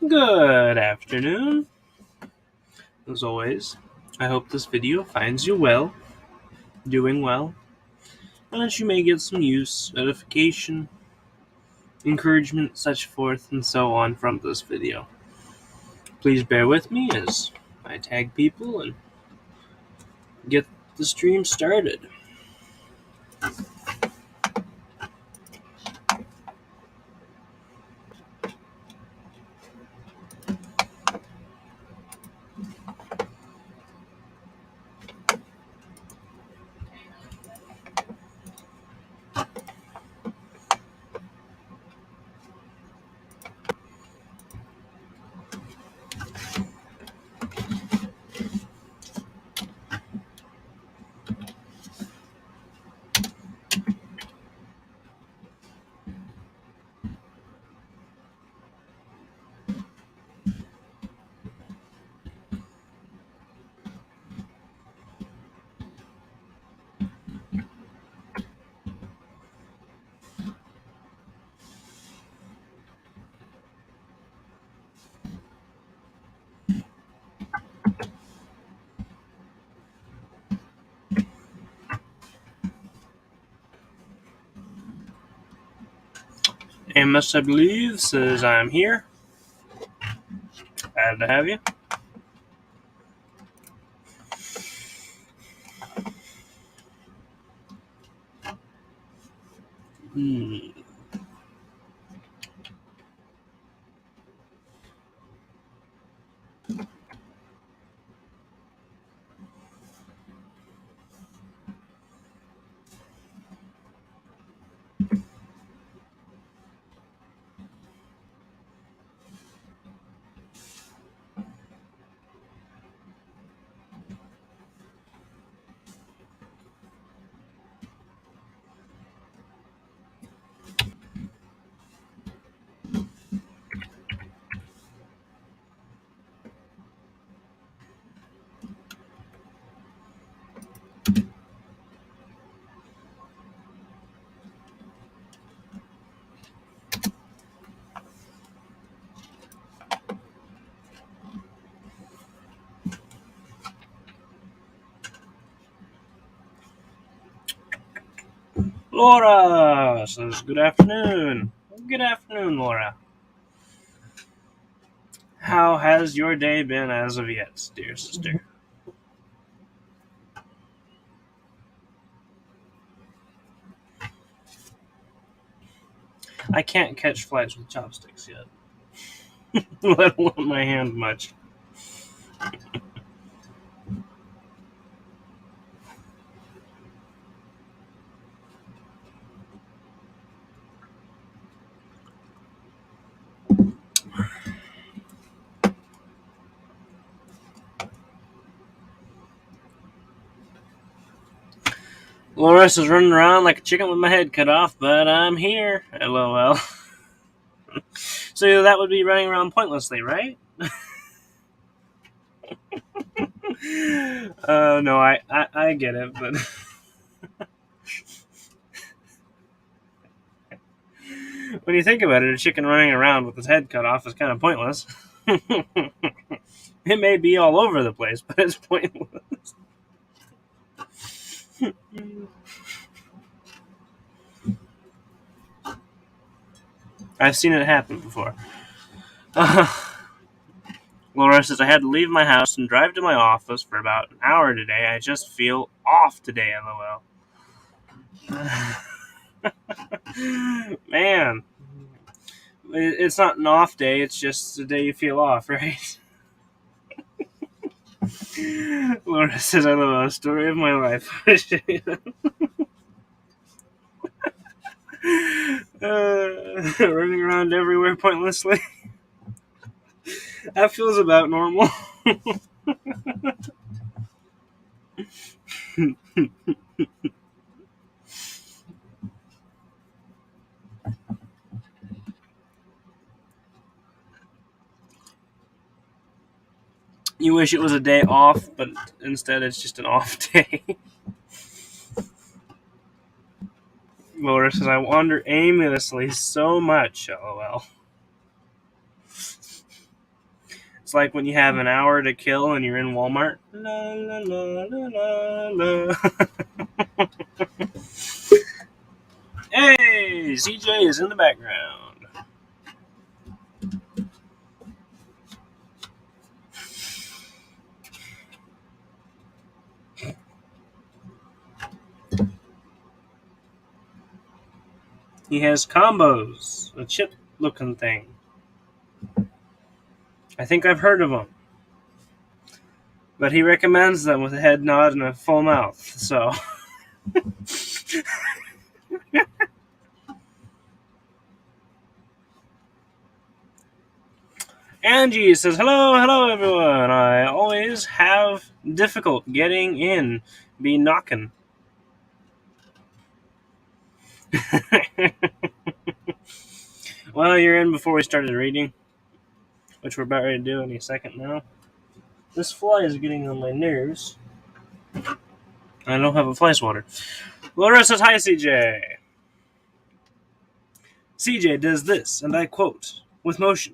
Good afternoon. As always, I hope this video finds you well, doing well, and that you may get some use, edification, encouragement, such forth and so on from this video. Please bear with me as I tag people and get the stream started. Amos, I believe, says I'm here. Glad to have you. Laura says good afternoon. Good afternoon, Laura. How has your day been as of yet, dear sister? I can't catch flies with chopsticks yet, let alone my hand much. Laura's running around like a chicken with my head cut off, but I'm here. LOL. So that would be running around pointlessly, right? No, I get it, but when you think about it, a chicken running around with his head cut off is kind of pointless. It may be all over the place, but it's pointless. I've seen it happen before. Laura says, I had to leave my house and drive to my office for about an hour today. I just feel off today, LOL. Man, it's not an off day, it's just the day you feel off, right? Laura says, I love a story of my life. Running around everywhere pointlessly. That feels about normal. You wish it was a day off, but instead it's just an off day. Laura says, I wander aimlessly so much, LOL. It's like when you have an hour to kill and you're in Walmart. La, la, la, la, la, la. Hey, CJ is in the background. He has combos, a chip-looking thing. I think I've heard of them. But he recommends them with a head nod and a full mouth, so... Angie says, hello everyone. I always have difficult getting in. Be knocking. Well, you're in before we started reading, which we're about ready to do any second now. This fly is getting on my nerves. I don't have a fly swatter. Laura says, hi CJ. CJ does this, and I quote, with motion.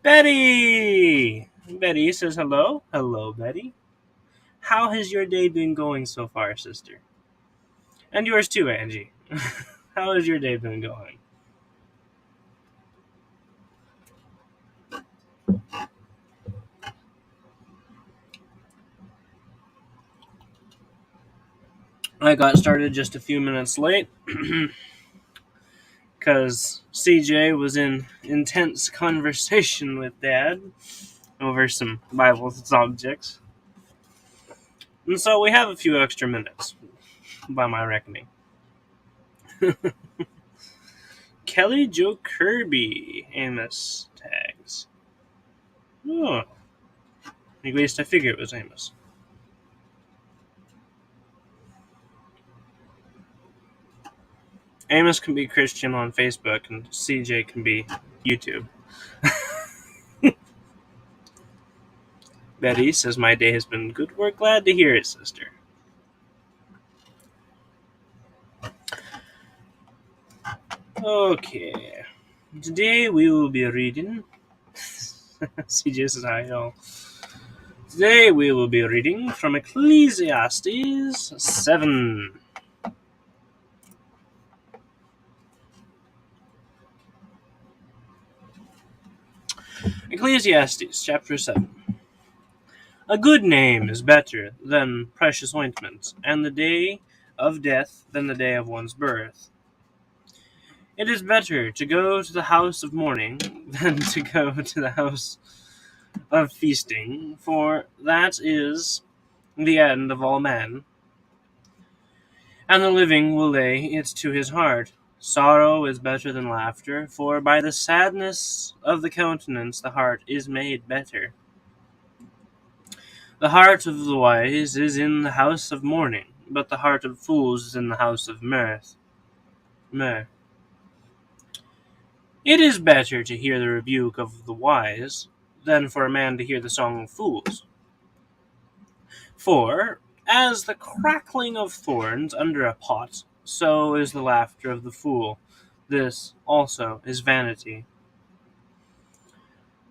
Betty! Betty says hello. Hello, Betty. How has your day been going so far, sister? And yours too, Angie. How has your day been going? I got started just a few minutes late because CJ was in intense conversation with Dad over some Bible subjects. And so we have a few extra minutes, by my reckoning. Kelly Joe Kirby Amos tags. Oh. At least I figure it was Amos. Amos can be Christian on Facebook, and CJ can be YouTube. Betty says, my day has been good. We're glad to hear it, sister. Okay. Today we will be reading... CJ says, hi, y'all. Today we will be reading from Ecclesiastes 7. Ecclesiastes chapter 7. A good name is better than precious ointment, and the day of death than the day of one's birth. It is better to go to the house of mourning than to go to the house of feasting, for that is the end of all men, and the living will lay it to his heart. Sorrow is better than laughter, for by the sadness of the countenance the heart is made better. The heart of the wise is in the house of mourning, but the heart of fools is in the house of mirth. It is better to hear the rebuke of the wise than for a man to hear the song of fools. For, as the crackling of thorns under a pot, so is the laughter of the fool. This also is vanity.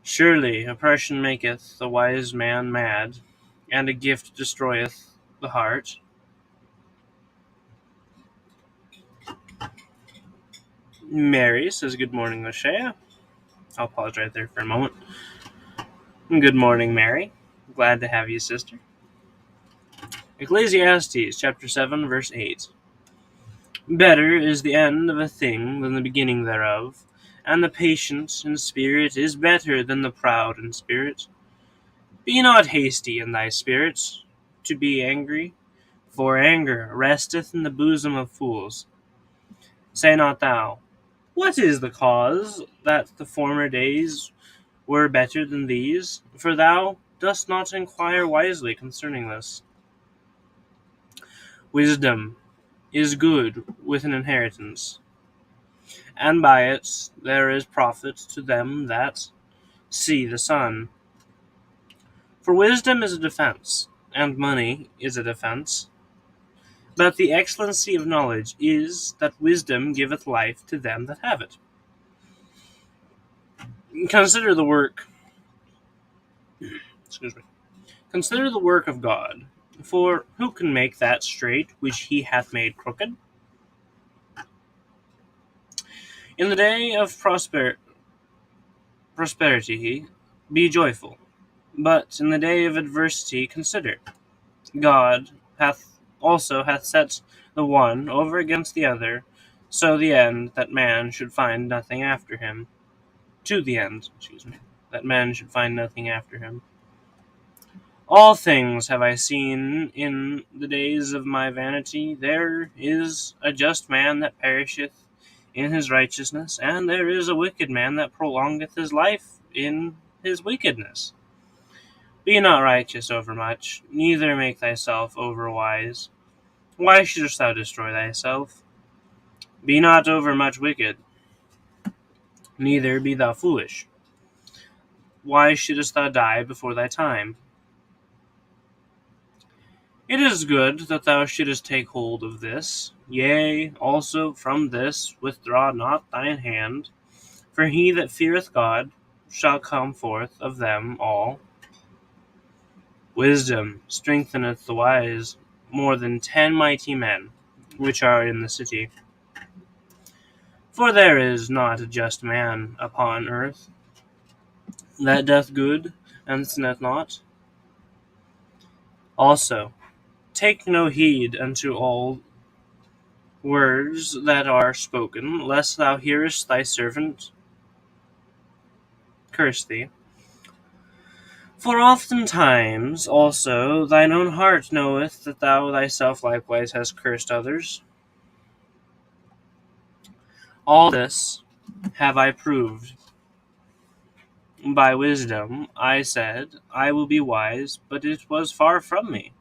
Surely oppression maketh the wise man mad, and a gift destroyeth the heart. Mary says, good morning, Oshea. I'll pause right there for a moment. Good morning, Mary. Glad to have you, sister. Ecclesiastes chapter 7, verse 8. Better is the end of a thing than the beginning thereof, and the patient in spirit is better than the proud in spirit. Be not hasty in thy spirit to be angry, for anger resteth in the bosom of fools. Say not thou, what is the cause that the former days were better than these? For thou dost not inquire wisely concerning this. Wisdom is good with an inheritance, and by it there is profit to them that see the sun. For wisdom is a defense, and money is a defense, But the excellency of knowledge is that wisdom giveth life to them that have it. Consider the work Consider the work of God, for who can make that straight which he hath made crooked? In the day of prosperity be joyful, but in the day of adversity consider. God hath set the one over against the other, so the end that man should find nothing after him. To the end, that man should find nothing after him. All things have I seen in the days of my vanity. There is a just man that perisheth in his righteousness, and there is a wicked man that prolongeth his life in his wickedness. Be not righteous overmuch, neither make thyself overwise. Why shouldest thou destroy thyself? Be not overmuch wicked, neither be thou foolish. Why shouldest thou die before thy time? It is good that thou shouldest take hold of this. Yea, also from this withdraw not thine hand. For he that feareth God shall come forth of them all. Wisdom strengtheneth the wise more than 10 mighty men, which are in the city. For there is not a just man upon earth that doth good and sinneth not. Also, take no heed unto all words that are spoken, lest thou hearest thy servant curse thee. For oftentimes also thine own heart knoweth that thou thyself likewise hast cursed others. All this have I proved by wisdom. I said, I will be wise, but it was far from me.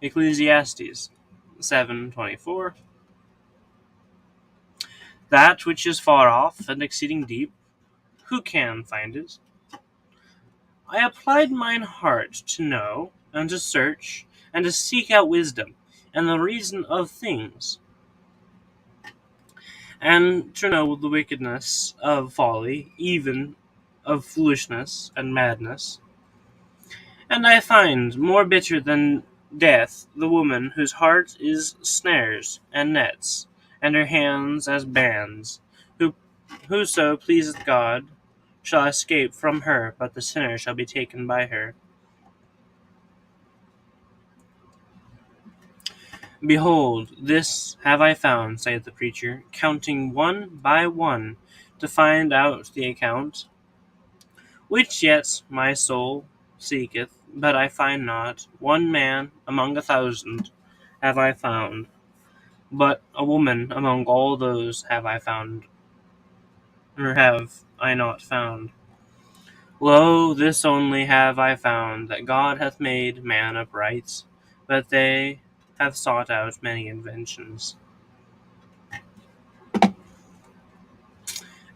Ecclesiastes 7:24. That which is far off and exceeding deep, who can find it? I applied mine heart to know, and to search, and to seek out wisdom, and the reason of things, and to know the wickedness of folly, even of foolishness and madness. And I find more bitter than death the woman whose heart is snares and nets, and her hands as bands. Whoso pleaseth God shall escape from her, but the sinner shall be taken by her. Behold, this have I found, saith the preacher, counting one by one, to find out the account, which yet my soul seeketh, but I find not. One man among 1,000 have I found, but a woman among all those have I found, or have I not found. Lo, this only have I found, that God hath made man upright, but they have sought out many inventions.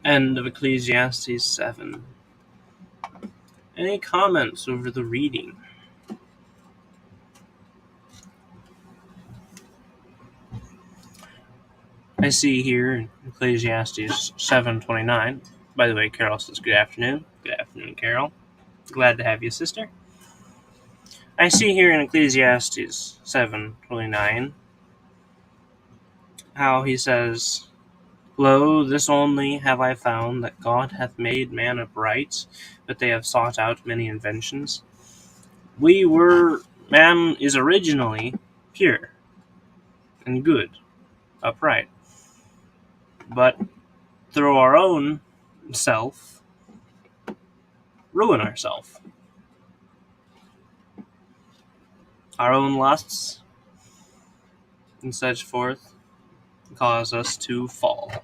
End of Ecclesiastes 7. Any comments over the reading? I see here in Ecclesiastes 7:29. By the way, Carol says good afternoon. Good afternoon, Carol. Glad to have you, sister. I see here in Ecclesiastes 7:29 how he says, Lo, this only have I found, that God hath made man upright, but they have sought out many inventions. Man is originally pure and good, upright. But through our own self, ruin ourselves. Our own lusts and such forth cause us to fall.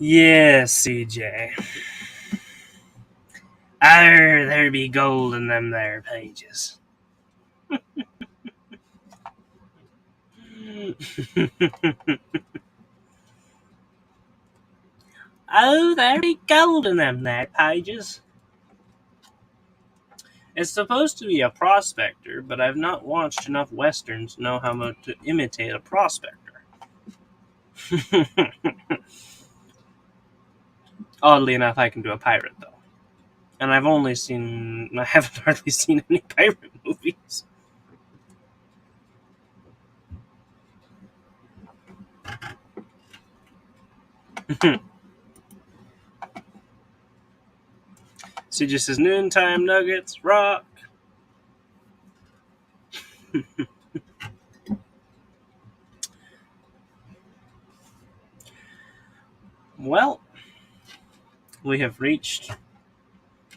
Yes, CJ. There be gold in them there pages. Oh, very golden them there pages. It's supposed to be a prospector, but I've not watched enough westerns to know how much to imitate a prospector. Oddly enough, I can do a pirate, though. And I haven't hardly seen any pirate movies. So just says Noontime Nuggets, rock. Well, we have reached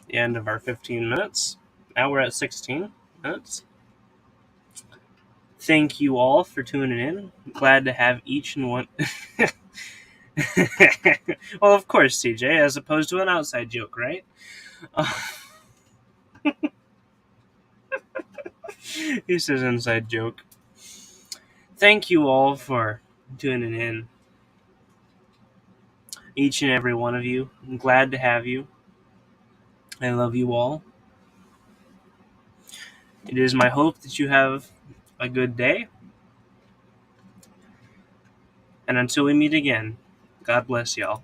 the end of our 15 minutes. Now we're at 16 minutes. Thank you all for tuning in. Glad to have each and one. Well, of course, CJ, as opposed to an outside joke, right? He says inside joke. Thank you all for tuning in. Each and every one of you. I'm glad to have you. I love you all. It is my hope that you have a good day. And until we meet again, God bless y'all.